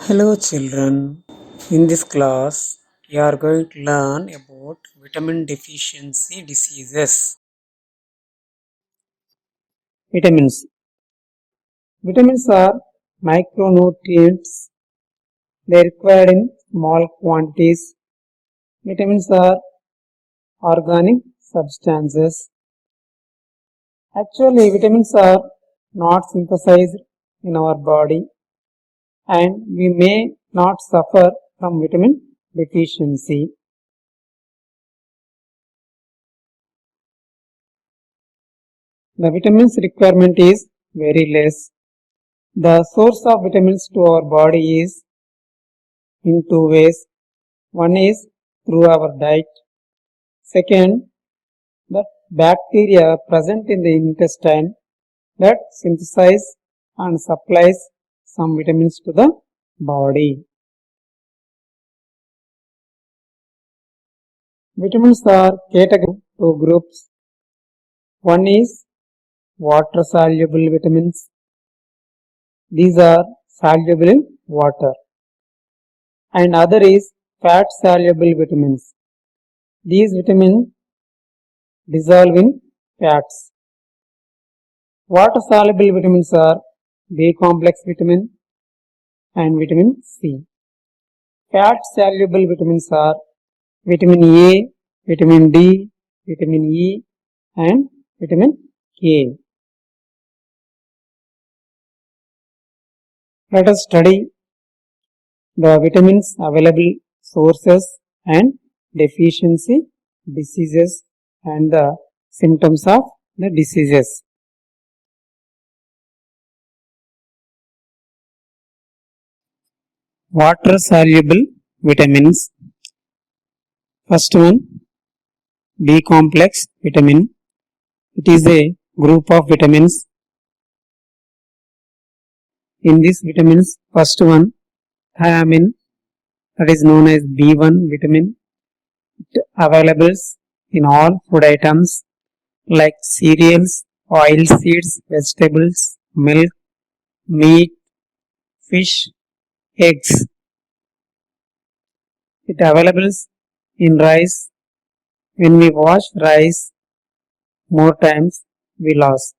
Hello children, in this class we are going to learn about vitamin deficiency diseases. Vitamins. Vitamins are micronutrients. They are required in small quantities. Vitamins are organic substances. Actually, vitamins are not synthesized in our body and we may not suffer from vitamin deficiency. The vitamins requirement is very less. The source of vitamins to our body is in two ways. One is through our diet. Second, the bacteria present in the intestine that synthesize and supplies some vitamins to the body. Vitamins are categorized into groups. One is water soluble vitamins. These are soluble in water. And other is fat soluble vitamins. These vitamins dissolve in fats. Water soluble vitamins are B complex vitamin and vitamin C. Fat soluble vitamins are vitamin A, vitamin D, vitamin E and vitamin K. Let us study the vitamins available sources and deficiency diseases and the symptoms of the diseases. Water soluble vitamins. First one, B complex vitamin. It is a group of vitamins. In these vitamins, first one, thiamine, that is known as B1 vitamin. It available in all food items like cereals, oil seeds, vegetables, milk, meat, fish, eggs. It available in rice. When we wash rice more times, we lose.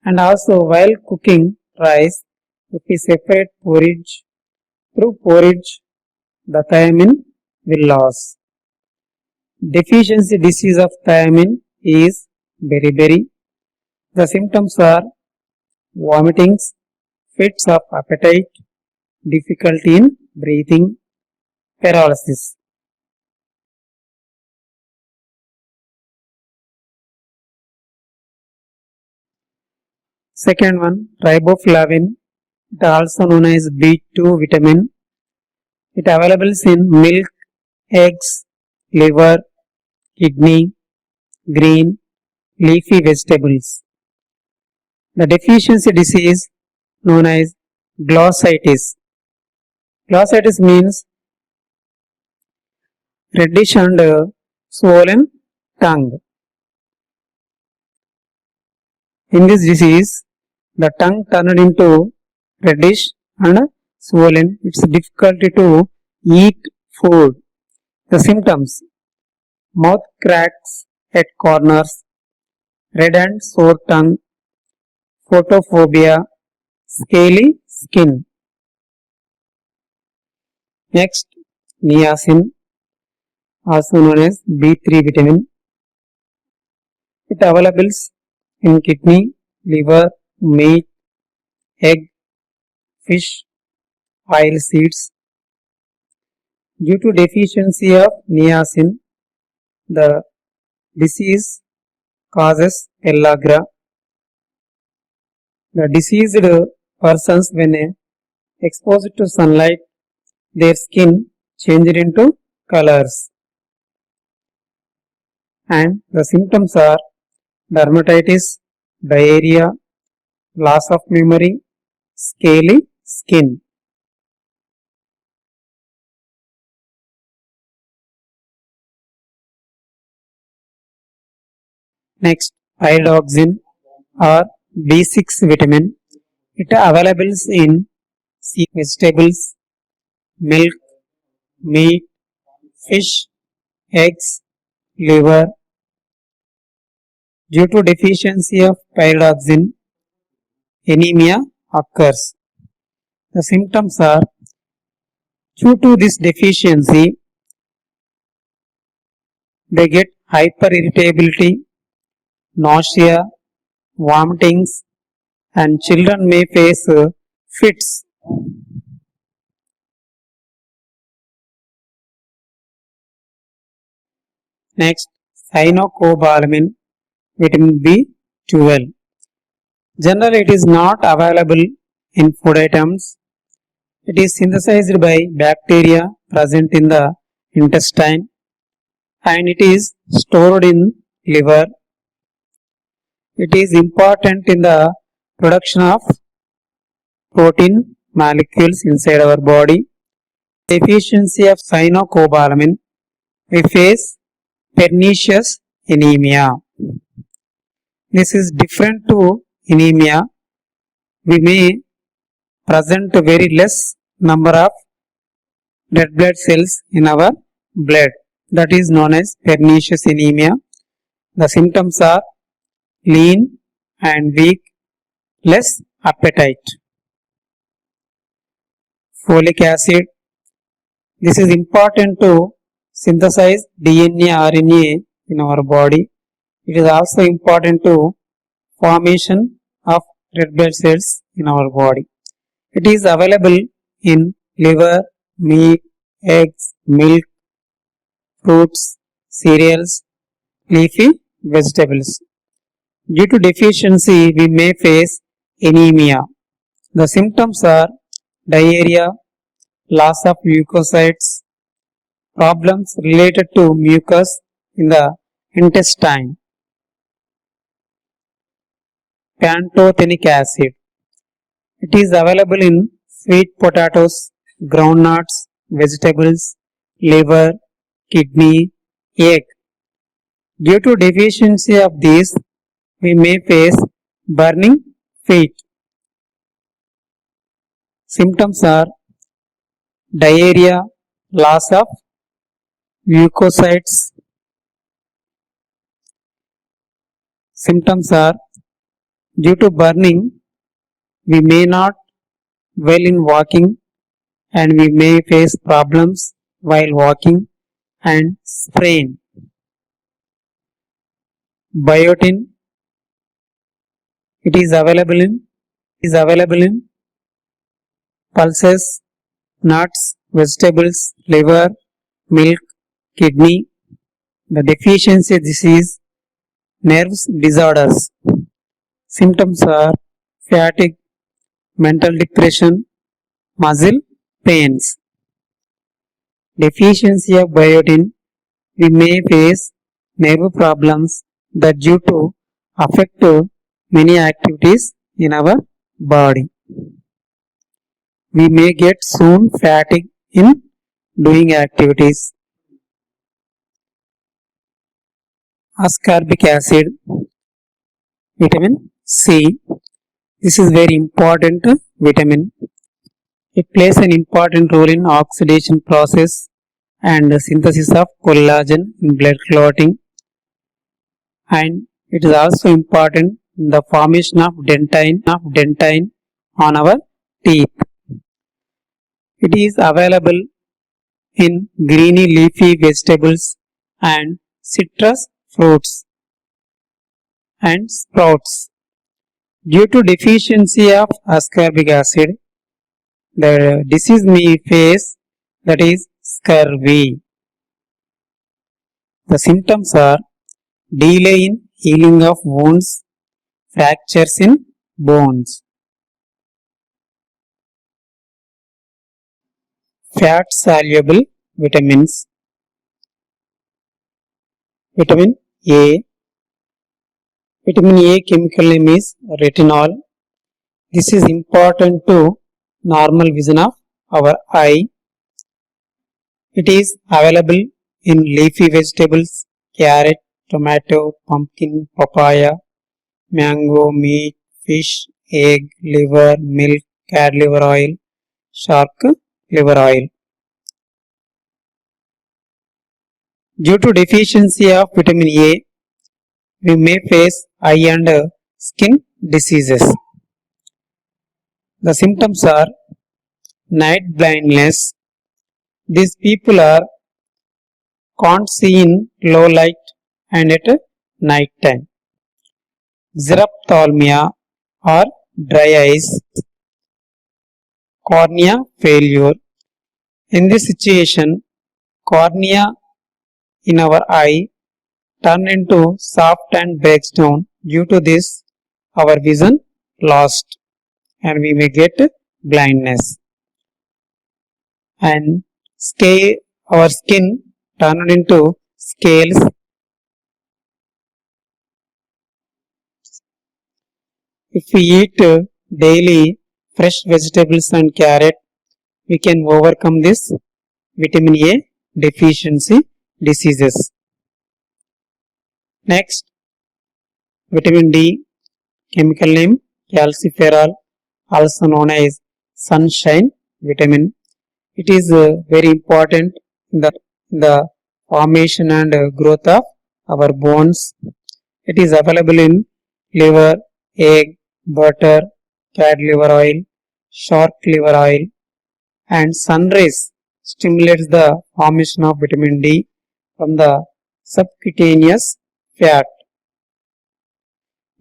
And also while cooking rice, if we separate porridge, through porridge, the thiamine will lose. Deficiency disease of thiamine is beriberi. The symptoms are vomitings, fits of appetite, difficulty in breathing, paralysis. Second one, riboflavin, it also known as B2 vitamin. It available in milk, eggs, liver, kidney, green, leafy vegetables. The deficiency disease known as glossitis. Glossitis means reddish and swollen tongue. In this disease, the tongue turned into reddish and swollen. It's difficulty to eat food. The symptoms: mouth cracks at corners, red and sore tongue, photophobia, scaly skin. Next, niacin, also known as B3 vitamin. It available in kidney, liver, meat, egg, fish, oil seeds. Due to deficiency of niacin, the disease causes pellagra. The diseased persons, when exposed to sunlight, their skin changed into colors. And the symptoms are dermatitis, diarrhea, loss of memory, scaly skin. Next, iodoxin or B6 vitamin. It available in vegetables, milk, meat, fish, eggs, liver. Due to deficiency of pyridoxine, anemia occurs. The symptoms are due to this deficiency, they get hyperirritability, nausea, vomitings, and children may face fits. Next, cyanocobalamin, vitamin B12. Generally, it is not available in food items. It is synthesized by bacteria present in the intestine and it is stored in liver. It is important in the production of protein molecules inside our body. Deficiency of cyanocobalamin, we face pernicious anemia. This is different to anemia. We may present very less number of red blood cells in our blood. That is known as pernicious anemia. The symptoms are lean and weak, less appetite. Folic acid. This is important to synthesize DNA, RNA in our body. It is also important to formation of red blood cells in our body. It is available in liver, meat, eggs, milk, fruits, cereals, leafy vegetables. Due to deficiency, we may face anemia. The symptoms are diarrhea, loss of leukocytes, problems related to mucus in the intestine. Pantothenic acid. It is available in sweet potatoes, groundnuts, vegetables, liver, kidney, egg. Due to deficiency of these, we may face burning feet. Symptoms are diarrhea, loss of leukocytes. Symptoms are due to burning, we may not well in walking and we may face problems while walking and sprain. Biotin, it is available in pulses, nuts, vegetables, liver, milk, kidney. The deficiency disease, nerves disorders. Symptoms are fatigue, mental depression, muscle pains. Deficiency of biotin, we may face nerve problems that due to affect many activities in our body. We may get soon fatigue in doing activities. Ascorbic acid, vitamin C. This is very important vitamin. It plays an important role in oxidation process and synthesis of collagen in blood clotting, and it is also important in the formation of dentine on our teeth. It is available in greeny leafy vegetables and citrus fruits and sprouts. Due to deficiency of ascorbic acid, the disease may face, that is scurvy. The symptoms are delay in healing of wounds, fractures in bones. Fat soluble vitamins. Vitamin A. Vitamin A chemical name is retinol. This is important to normal vision of our eye. It is available in leafy vegetables, carrot, tomato, pumpkin, papaya, mango, meat, fish, egg, liver, milk, cod liver oil, shark liver oil. Due to deficiency of vitamin A, we may face eye and skin diseases. The symptoms are night blindness. These people can't see in low light and at night time. Xerophthalmia or dry eyes, cornea failure. In this situation, cornea in our eye turn into soft and breaks down. Due to this, our vision lost and we may get blindness. And our skin turned into scales. If we eat daily fresh vegetables and carrot, we can overcome this vitamin A deficiency diseases. Next, vitamin D, chemical name calciferol, also known as sunshine vitamin. It is very important in the formation and growth of our bones. It is available in liver, egg, butter, cat liver oil, shark liver oil, and sun rays stimulates the formation of vitamin D from the subcutaneous fat.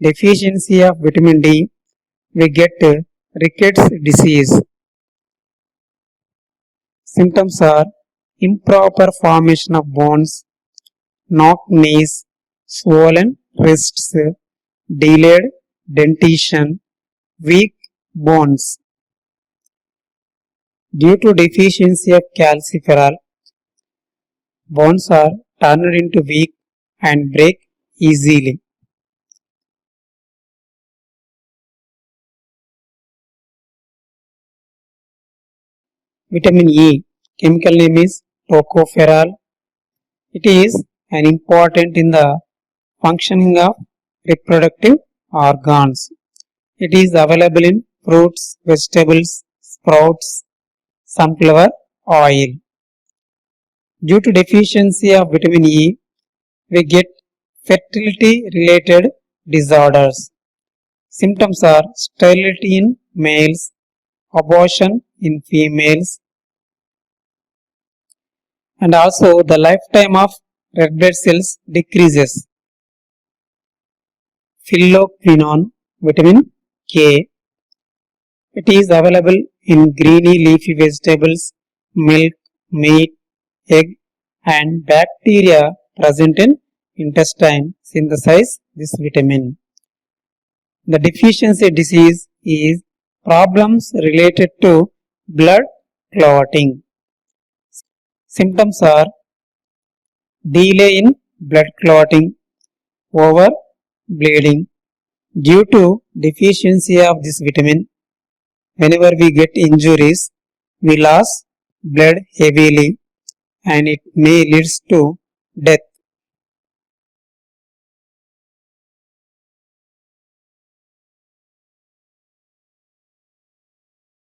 Deficiency of vitamin D, we get rickets disease. Symptoms are improper formation of bones, knocked knees, swollen wrists, delayed dentition, weak bones. Due to deficiency of calciferol, bones are turned into weak and break easily. Vitamin E, chemical name is tocopherol. It is an important in the functioning of reproductive organs. It is available in fruits, vegetables, sprouts, sunflower oil. Due to deficiency of vitamin E, we get fertility related disorders. Symptoms are sterility in males, abortion in females, and also the lifetime of red blood cells decreases. Phylloquinone, vitamin K. It is available in greeny leafy vegetables, milk, meat, egg, and bacteria present in intestine synthesize this vitamin. The deficiency disease is problems related to blood clotting. Symptoms are delay in blood clotting, over bleeding. Due to deficiency of this vitamin, whenever we get injuries, we lose blood heavily and it may lead to death.